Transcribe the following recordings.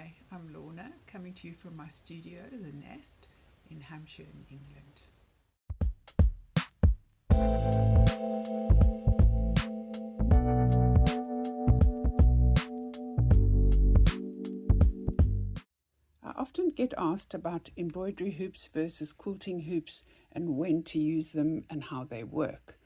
Hi, I'm Lorna, coming to you from my studio, The Nest, in Hampshire in England. I often get asked about embroidery hoops versus quilting hoops and when to use them and how they work.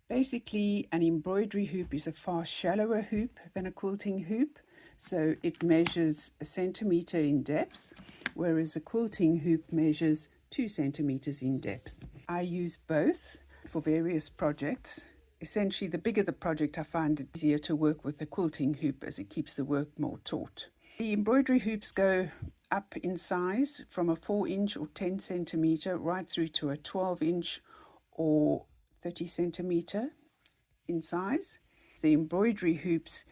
Basically, an embroidery hoop is a far shallower hoop than a quilting hoop, so it measures 1 centimetre in depth, whereas a quilting hoop measures 2 centimetres in depth. I use both for various projects. Essentially, the bigger the project, I find it easier to work with a quilting hoop as it keeps the work more taut. The embroidery hoops go up in size from a 4-inch or 10 centimetre right through to a 12-inch or 30 centimetre in size. The embroidery hoops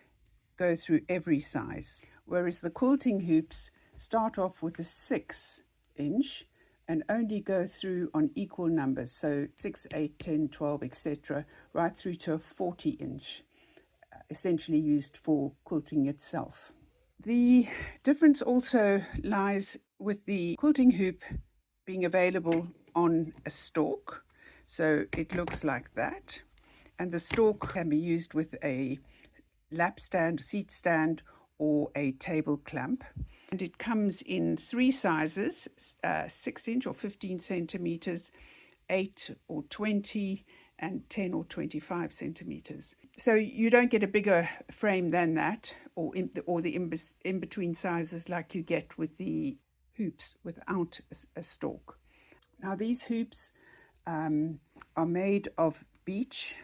go through every size, whereas the quilting hoops start off with a 6-inch and only go through on equal numbers, so 6, 8, 10, 12, etc., right through to a 40-inch, essentially used for quilting itself. The difference also lies with the quilting hoop being available on a stalk. So it looks like that. And the stalk can be used with a lap stand, seat stand, or a table clamp. And it comes in 3 sizes, 6-inch or 15 centimeters, 8 or 20, and 10 or 25 centimeters. So you don't get a bigger frame than that, or the in-between sizes like you get with the hoops without a stalk. Now these hoops are made of beech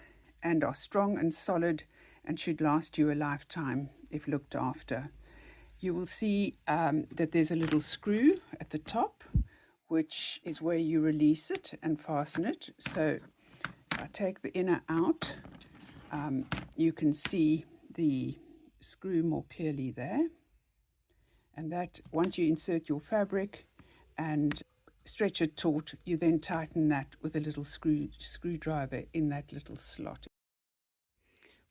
and are strong and solid and should last you a lifetime if looked after. You will see that there's a little screw at the top, which is where you release it and fasten it. So if I take the inner out, you can see the screw more clearly there. And that once you insert your fabric and stretch it taut, you then tighten that with a little screwdriver in that little slot.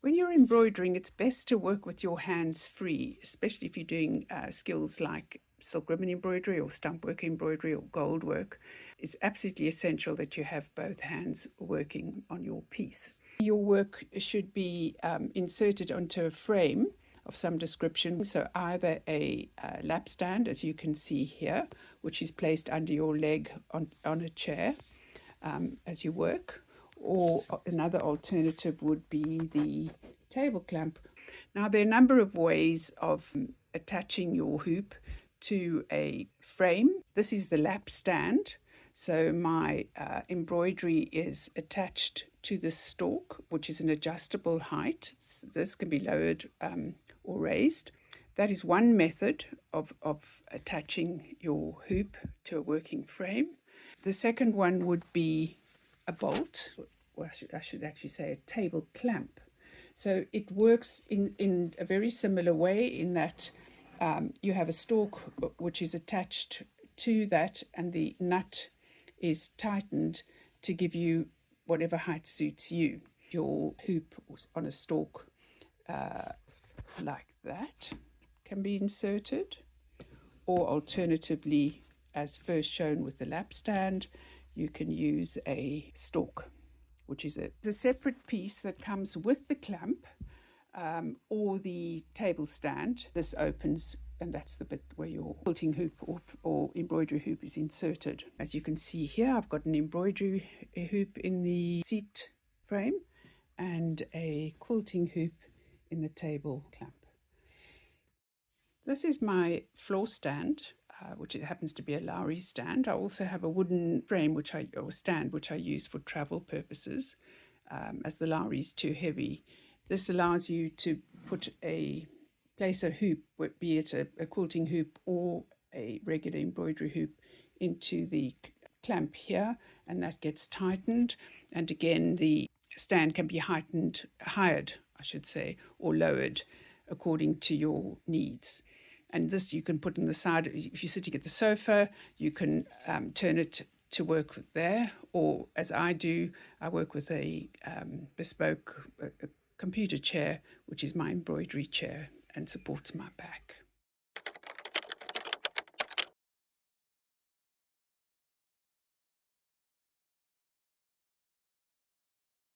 When you're embroidering, it's best to work with your hands free, especially if you're doing skills like silk ribbon embroidery or stump work embroidery or gold work. It's absolutely essential that you have both hands working on your piece. Your work should be inserted onto a frame of some description, so either a lap stand, as you can see here, which is placed under your leg on a chair as you work, or another alternative would be the table clamp. Now, there are a number of ways of attaching your hoop to a frame. This is the lap stand. So my embroidery is attached to the stalk, which is an adjustable height. This can be lowered or raised. That is one method of attaching your hoop to a working frame. The second one would be a bolt, or I should actually say a table clamp. So it works in a very similar way in that you have a stalk which is attached to that, and the nut is tightened to give you whatever height suits you. Your hoop on a stalk like that can be inserted, or alternatively, as first shown with the lap stand, you can use a stalk, which is a separate piece that comes with the clamp or the table stand. This opens, and that's the bit where your quilting hoop or embroidery hoop is inserted. As you can see here, I've got an embroidery hoop in the seat frame and a quilting hoop in the table clamp. This is my floor stand, which it happens to be a Lowry stand. I also have a wooden frame or stand which I use for travel purposes, as the Lowry is too heavy. This allows you to place a hoop, be it a quilting hoop or a regular embroidery hoop, into the clamp here, and that gets tightened. And again, the stand can be hired, I should say, or lowered according to your needs. And this you can put on the side. If you're sitting at the sofa, you can turn it to work there. Or as I do, I work with a bespoke computer chair, which is my embroidery chair and supports my back.